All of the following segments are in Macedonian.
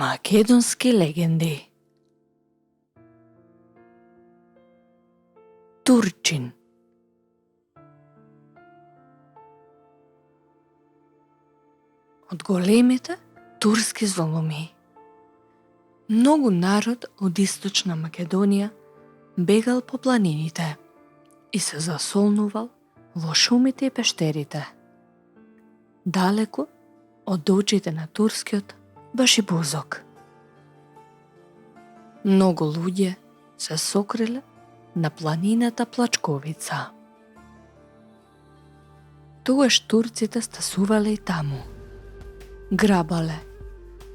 Македонски легенди. Турчин. Од големите турски золуми. Многу народ од источна Македонија бегал по планините и се засолнувал во шумите и пештерите. Далеку од очите на турскиот Башибозок. Многу луѓе се сокриле на планината Плачковица. Тогаш турците стасувале и таму. Грабале,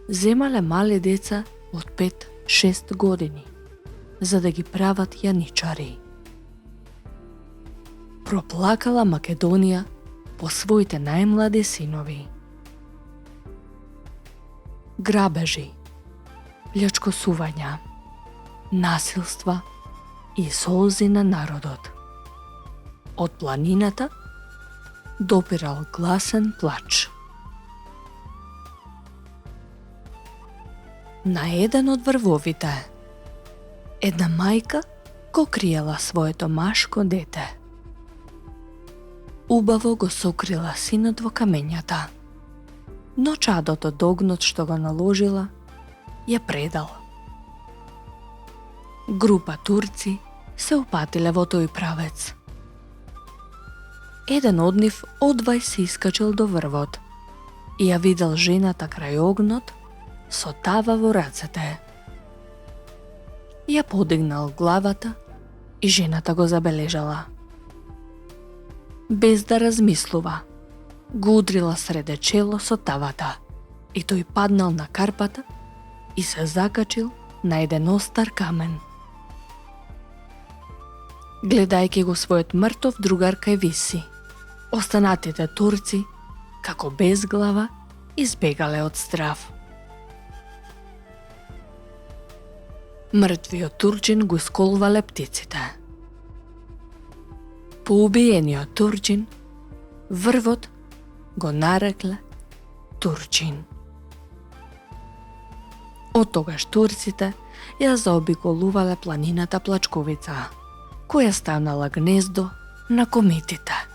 земале мали деца од 5-6 години, за да ги прават јаничари. Проплакала Македонија по своите најмлади синови. Грабежи, плячкосувања, насилства и солзи на народот. Од планината допирал гласен плач. На еден од врвовите, една мајка го криела своето машко дете. Убаво го сокрила синот во камењата, но чадото догнот што го наложила ја предал. Група турци се упатиле во тој правец. Еден од нив одвај се искачил до врвот и ја видел жената крај огнот со тава во рацете. Ја подигнал главата и жената го забележала. Без да размислува, го удрила среде чело со тавата и тој паднал на карпата и се закачил на еден остар камен. Гледајќи го својот мртов другар кај виси, останатите турци, како без глава, избегале од страв. Мртвиот турчин го сколвале птиците. По убиениот турчин, врвот го нарекле Турчин. Од тогаш турците ја заобиколувале планината Плачковица, која станала гнездо на комитите.